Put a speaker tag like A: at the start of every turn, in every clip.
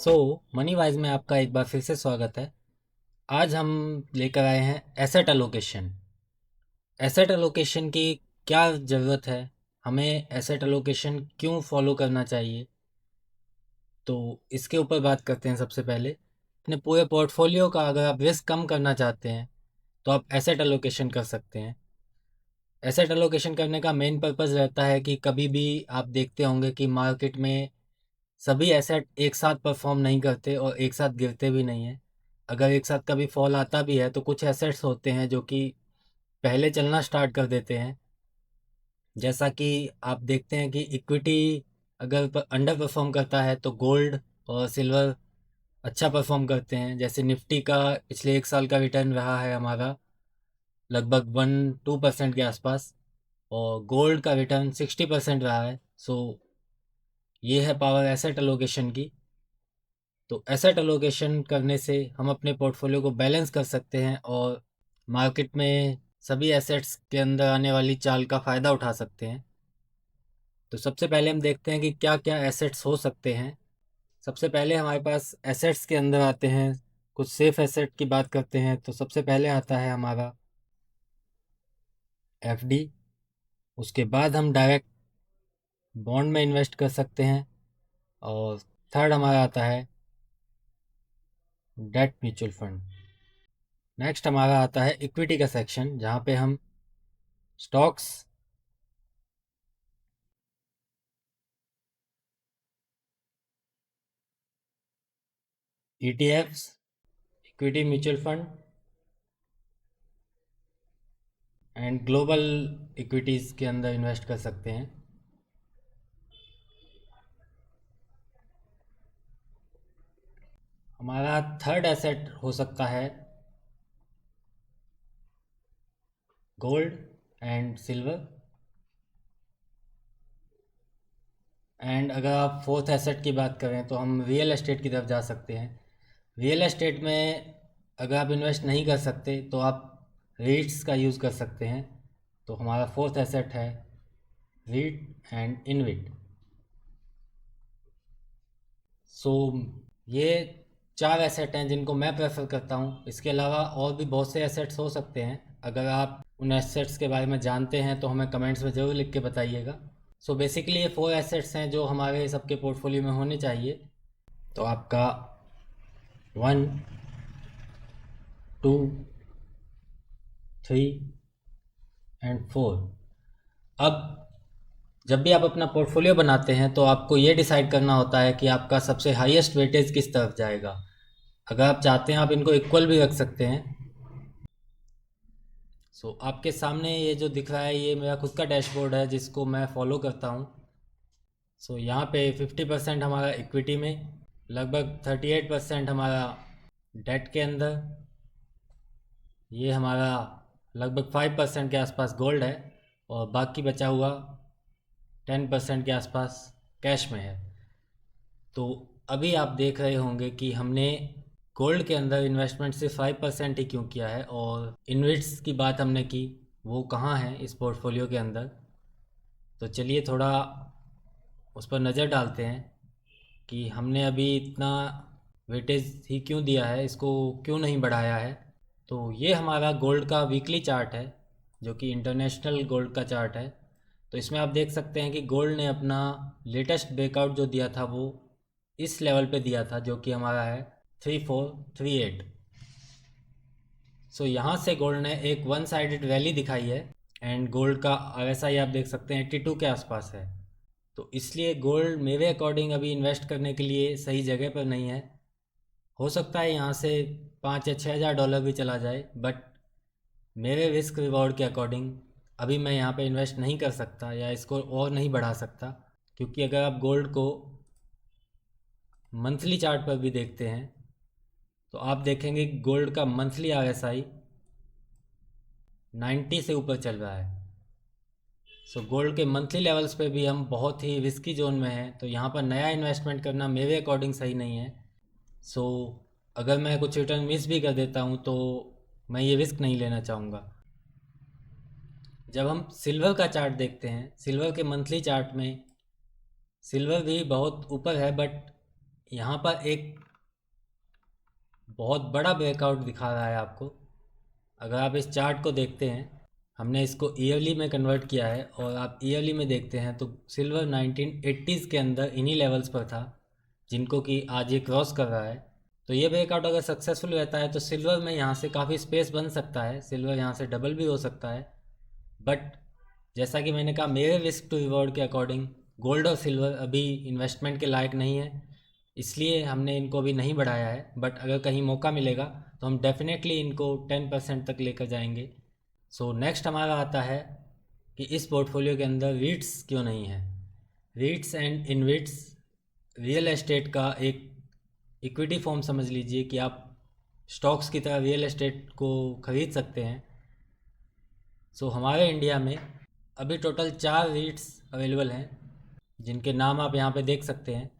A: सो money wise में आपका एक बार फिर से स्वागत है। आज हम लेकर आए हैं एसेट एलोकेशन। एसेट एलोकेशन की क्या ज़रूरत है, हमें एसेट एलोकेशन क्यों फॉलो करना चाहिए, तो इसके ऊपर बात करते हैं। सबसे पहले अपने पूरे पोर्टफोलियो का अगर आप रिस्क कम करना चाहते हैं तो आप एसेट एलोकेशन कर सकते हैं। एसेट एलोकेशन करने का मेन पर्पज़ रहता है कि कभी भी आप देखते होंगे कि मार्केट में सभी एसेट एक साथ परफॉर्म नहीं करते और एक साथ गिरते भी नहीं हैं। अगर एक साथ कभी फॉल आता भी है तो कुछ एसेट्स होते हैं जो कि पहले चलना स्टार्ट कर देते हैं। जैसा कि आप देखते हैं कि इक्विटी अगर अंडर परफॉर्म करता है तो गोल्ड और सिल्वर अच्छा परफॉर्म करते हैं। जैसे निफ्टी का पिछले एक साल का रिटर्न रहा है हमारा लगभग 1-2% के आसपास, और गोल्ड का रिटर्न 60% रहा है। सो ये है पावर एसेट एलोकेशन की। तो एसेट एलोकेशन करने से हम अपने पोर्टफोलियो को बैलेंस कर सकते हैं और मार्केट में सभी एसेट्स के अंदर आने वाली चाल का फ़ायदा उठा सकते हैं। तो सबसे पहले हम देखते हैं कि क्या क्या एसेट्स हो सकते हैं। सबसे पहले हमारे पास एसेट्स के अंदर आते हैं, कुछ सेफ एसेट की बात करते हैं। तो सबसे पहले आता है हमारा एफडी। उसके बाद हम डायरेक्ट बॉन्ड में इन्वेस्ट कर सकते हैं, और थर्ड हमारा आता है डेट म्यूचुअल फंड। नेक्स्ट हमारा आता है इक्विटी का सेक्शन, जहाँ पे हम stocks, ETFs, equity mutual fund and global equities के अंदर इन्वेस्ट कर सकते हैं। हमारा थर्ड एसेट हो सकता है गोल्ड एंड सिल्वर। एंड अगर आप फोर्थ एसेट की बात करें तो हम रियल एस्टेट की तरफ जा सकते हैं। रियल एस्टेट में अगर आप इन्वेस्ट नहीं कर सकते तो आप रीट्स का यूज़ कर सकते हैं। तो हमारा फोर्थ एसेट है रीट एंड इनविट। सो ये चार एसेट हैं जिनको मैं प्रेफर करता हूँ। इसके अलावा और भी बहुत से एसेट्स हो सकते हैं। अगर आप उन एसेट्स के बारे में जानते हैं तो हमें कमेंट्स में ज़रूर लिख के बताइएगा। सो बेसिकली ये 4 एसेट्स हैं जो हमारे सबके पोर्टफोलियो में होने चाहिए। तो आपका 1, 2, 3 एंड 4। अब जब भी आप अपना पोर्टफोलियो बनाते हैं तो आपको ये डिसाइड करना होता है कि आपका सबसे हाईएस्ट वेटेज किस तरफ जाएगा। अगर आप चाहते हैं आप इनको इक्वल भी रख सकते हैं। आपके सामने ये जो दिख रहा है ये मेरा खुद का डैशबोर्ड है जिसको मैं फॉलो करता हूँ। यहाँ पे 50% हमारा इक्विटी में, लगभग 38% हमारा डेट के अंदर, ये हमारा लगभग 5% के आसपास गोल्ड है, और बाकी बचा हुआ 10% के आसपास कैश में है। तो अभी आप देख रहे होंगे कि हमने गोल्ड के अंदर इन्वेस्टमेंट सिर्फ 5% ही क्यों किया है, और इन्वेस्ट्स की बात हमने की वो कहाँ है इस पोर्टफोलियो के अंदर। तो चलिए थोड़ा उस पर नज़र डालते हैं कि हमने अभी इतना वेटेज ही क्यों दिया है, इसको क्यों नहीं बढ़ाया है। तो ये हमारा गोल्ड का वीकली चार्ट है जो कि इंटरनेशनल गोल्ड का चार्ट है। तो इसमें आप देख सकते हैं कि गोल्ड ने अपना लेटेस्ट ब्रेकआउट जो दिया था वो इस लेवल पे दिया था, जो कि हमारा है 3438। यहाँ से गोल्ड ने एक वन साइडेड रैली दिखाई है, एंड गोल्ड का आरएसआई आप देख सकते हैं 82 के आसपास है। तो इसलिए गोल्ड मेरे अकॉर्डिंग अभी इन्वेस्ट करने के लिए सही जगह पर नहीं है। हो सकता है यहाँ से 5 या 6 हज़ार डॉलर भी चला जाए, बट मेरे रिस्क रिवॉर्ड के अकॉर्डिंग अभी मैं यहाँ पे इन्वेस्ट नहीं कर सकता या इसको और नहीं बढ़ा सकता। क्योंकि अगर आप गोल्ड को मंथली चार्ट पर भी देखते हैं तो आप देखेंगे कि गोल्ड का मंथली आरएसआई 90 से ऊपर चल रहा है। गोल्ड के मंथली लेवल्स पे भी हम बहुत ही रिस्की जोन में हैं, तो यहाँ पर नया इन्वेस्टमेंट करना मेरे अकॉर्डिंग सही नहीं है। सो अगर मैं कुछ रिटर्न मिस भी कर देता हूँ तो मैं ये रिस्क नहीं लेना चाहूँगा। जब हम सिल्वर का चार्ट देखते हैं, सिल्वर के मंथली चार्ट में सिल्वर भी बहुत ऊपर है, बट यहाँ पर एक बहुत बड़ा ब्रेकआउट दिखा रहा है आपको। अगर आप इस चार्ट को देखते हैं, हमने इसको ईयरली में कन्वर्ट किया है और आप ईयरली में देखते हैं तो सिल्वर 1980s के अंदर इन्हीं लेवल्स पर था, जिनको कि आज ये क्रॉस कर रहा है। तो ये ब्रेकआउट अगर सक्सेसफुल रहता है तो सिल्वर में यहाँ से काफ़ी स्पेस बन सकता है, सिल्वर यहाँ से डबल भी हो सकता है। बट जैसा कि मैंने कहा, मेरे रिस्क टू रिवॉर्ड के अकॉर्डिंग गोल्ड और सिल्वर अभी इन्वेस्टमेंट के लायक नहीं है, इसलिए हमने इनको अभी नहीं बढ़ाया है। बट अगर कहीं मौका मिलेगा तो हम डेफिनेटली इनको 10% तक लेकर जाएंगे। सो नेक्स्ट हमारा आता है कि इस पोर्टफोलियो के अंदर रीट्स क्यों नहीं है। रीट्स एंड इनविट्स रियल एस्टेट का एक इक्विटी फॉर्म समझ लीजिए कि आप स्टॉक्स की तरह रियल एस्टेट को ख़रीद सकते हैं। सो हमारे इंडिया में अभी टोटल 4 रीट्स अवेलेबल हैं, जिनके नाम आप यहाँ पे देख सकते हैं।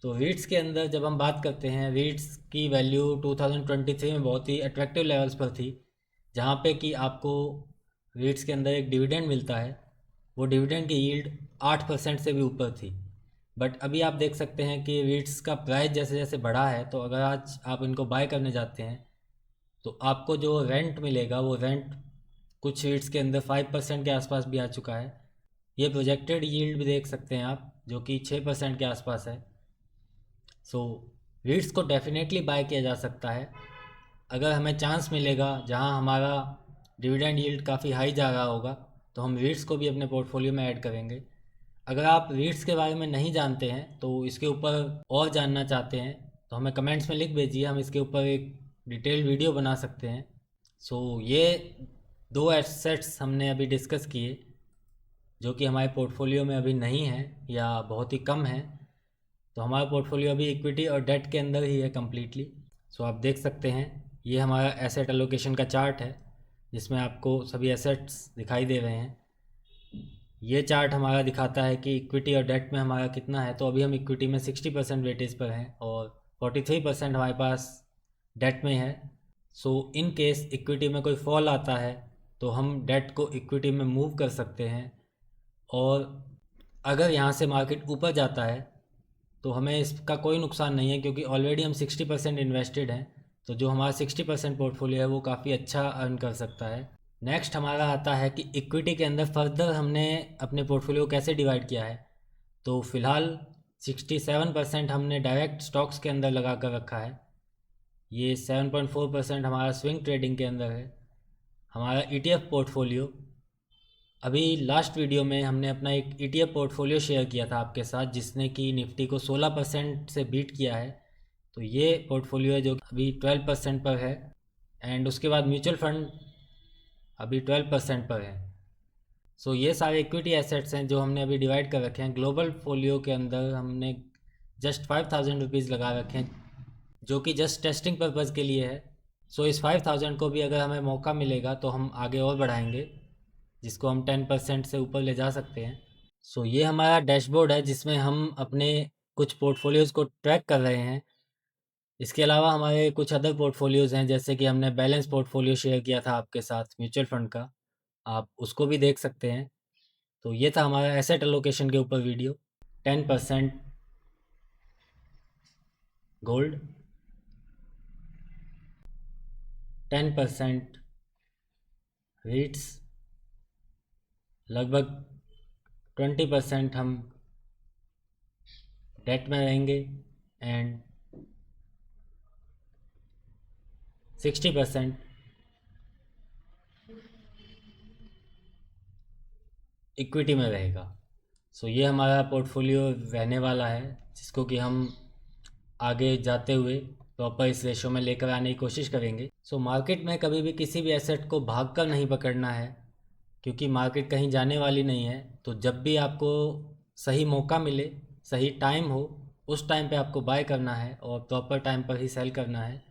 A: तो रीट्स के अंदर जब हम बात करते हैं, रीट्स की वैल्यू 2023 में बहुत ही अट्रैक्टिव लेवल्स पर थी, जहाँ पे कि आपको रीट्स के अंदर एक डिविडेंड मिलता है। वो डिविडेंड की यील्ड 8% से भी ऊपर थी। बट अभी आप देख सकते हैं कि रीट्स का प्राइस जैसे जैसे बढ़ा है, तो अगर आज आप इनको बाय करने जाते हैं तो आपको जो रेंट मिलेगा, वो रेंट कुछ रीट्स के अंदर 5% के आसपास भी आ चुका है। ये प्रोजेक्टेड यील्ड भी देख सकते हैं आप, जो कि 6% के आसपास है। सो रीट्स को डेफिनेटली बाय किया जा सकता है। अगर हमें चांस मिलेगा जहां हमारा डिविडेंड यील्ड काफ़ी हाई जा रहा होगा, तो हम रीट्स को भी अपने पोर्टफोलियो में ऐड करेंगे। अगर आप रीट्स के बारे में नहीं जानते हैं, तो इसके ऊपर और जानना चाहते हैं, तो हमें कमेंट्स में लिख भेजिए, हम इसके ऊपर एक डिटेल वीडियो बना सकते हैं। सो ये 2 एसेट्स हमने अभी डिस्कस किए, जो कि हमारे पोर्टफोलियो में अभी नहीं है या बहुत ही कम है। तो हमारा पोर्टफोलियो अभी इक्विटी और डेट के अंदर ही है कम्प्लीटली। सो आप देख सकते हैं, ये हमारा एसेट एलोकेशन का चार्ट है, जिसमें आपको सभी एसेट्स दिखाई दे रहे हैं। ये चार्ट हमारा दिखाता है कि इक्विटी और डेट में हमारा कितना है। तो अभी हम इक्विटी में 60% वेटेज पर हैं और 43% हमारे पास डेट में है। सो इन केस इक्विटी में कोई फॉल आता है तो हम डेट को इक्विटी में मूव कर सकते हैं, और अगर यहाँ से मार्केट ऊपर जाता है तो हमें इसका कोई नुकसान नहीं है, क्योंकि ऑलरेडी हम 60% इन्वेस्टेड हैं। तो जो हमारा 60% पोर्टफोलियो है वो काफ़ी अच्छा अर्न कर सकता है। नेक्स्ट हमारा आता है कि इक्विटी के अंदर फर्दर हमने अपने पोर्टफोलियो कैसे डिवाइड किया है। तो फ़िलहाल 67% हमने डायरेक्ट स्टॉक्स के अंदर लगा कर रखा है। ये 7.4% हमारा स्विंग ट्रेडिंग के अंदर है। हमारा ETF पोर्टफोलियो, अभी लास्ट वीडियो में हमने अपना एक ETF पोर्टफोलियो शेयर किया था आपके साथ, जिसने कि निफ्टी को 16% से बीट किया है। तो ये पोर्टफोलियो है जो अभी 12% पर है। एंड उसके बाद म्यूचुअल फंड अभी 12% पर है। सो ये सारे इक्विटी एसेट्स हैं जो हमने अभी डिवाइड कर रखे हैं। ग्लोबल फोलियो के अंदर हमने जस्ट 5000 रुपीज़ लगा रखे हैं, जो कि जस्ट टेस्टिंग पर्पज़ के लिए है। सो इस 5000 को भी अगर हमें मौका मिलेगा तो हम आगे और बढ़ाएंगे, जिसको हम 10% से ऊपर ले जा सकते हैं। सो ये हमारा डैशबोर्ड है, जिसमें हम अपने कुछ पोर्टफोलियोज़ को ट्रैक कर रहे हैं। इसके अलावा हमारे कुछ अदर पोर्टफोलियोज़ हैं, जैसे कि हमने बैलेंस पोर्टफोलियो शेयर किया था आपके साथ म्यूचुअल फंड का, आप उसको भी देख सकते हैं। तो ये था हमारा एसेट एलोकेशन के ऊपर वीडियो। 10% गोल्ड, 10% रीट्स, लगभग 20% हम डेट में रहेंगे, एंड 60% इक्विटी में रहेगा। सो ये हमारा पोर्टफोलियो रहने वाला है, जिसको कि हम आगे जाते हुए प्रॉपर इस रेशो में लेकर आने की कोशिश करेंगे। सो मार्केट में कभी भी किसी भी एसेट को भाग कर नहीं पकड़ना है, क्योंकि मार्केट कहीं जाने वाली नहीं है। तो जब भी आपको सही मौका मिले, सही टाइम हो, उस टाइम पे आपको बाय करना है और प्रॉपर टाइम पर ही सेल करना है।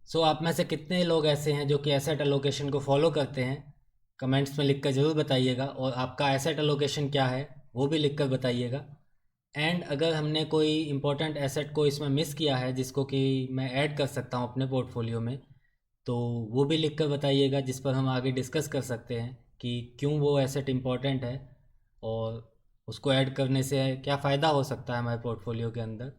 A: सो आप में से कितने लोग ऐसे हैं जो कि एसेट एलोकेशन को फॉलो करते हैं, कमेंट्स में लिखकर ज़रूर बताइएगा। और आपका एसेट एलोकेशन क्या है वो भी लिखकर बताइएगा। एंड अगर हमने कोई इम्पोर्टेंट एसेट को इसमें मिस किया है, जिसको कि मैं ऐड कर सकता हूँ अपने पोर्टफोलियो में, तो वो भी लिखकर बताइएगा, जिस पर हम आगे डिस्कस कर सकते हैं कि क्यों वो एसेट इम्पोर्टेंट है और उसको ऐड करने से क्या फ़ायदा हो सकता है हमारे पोर्टफोलियो के अंदर।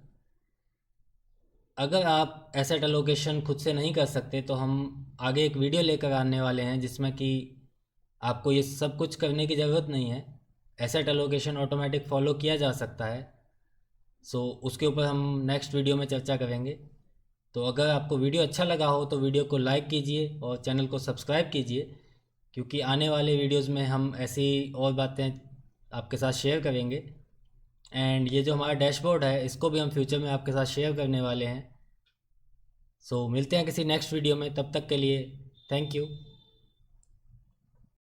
A: अगर आप एसेट एलोकेशन खुद से नहीं कर सकते तो हम आगे एक वीडियो लेकर आने वाले हैं जिसमें कि आपको ये सब कुछ करने की ज़रूरत नहीं है, एसेट एलोकेशन ऑटोमेटिक फॉलो किया जा सकता है। सो उसके ऊपर हम नेक्स्ट वीडियो में चर्चा करेंगे। तो अगर आपको वीडियो अच्छा लगा हो तो वीडियो को लाइक कीजिए और चैनल को सब्सक्राइब कीजिए, क्योंकि आने वाले वीडियोस में हम ऐसी और बातें आपके साथ शेयर करेंगे। एंड ये जो हमारा डैशबोर्ड है इसको भी हम फ्यूचर में आपके साथ शेयर करने वाले हैं। सो मिलते हैं किसी नेक्स्ट वीडियो में, तब तक के लिए थैंक यू।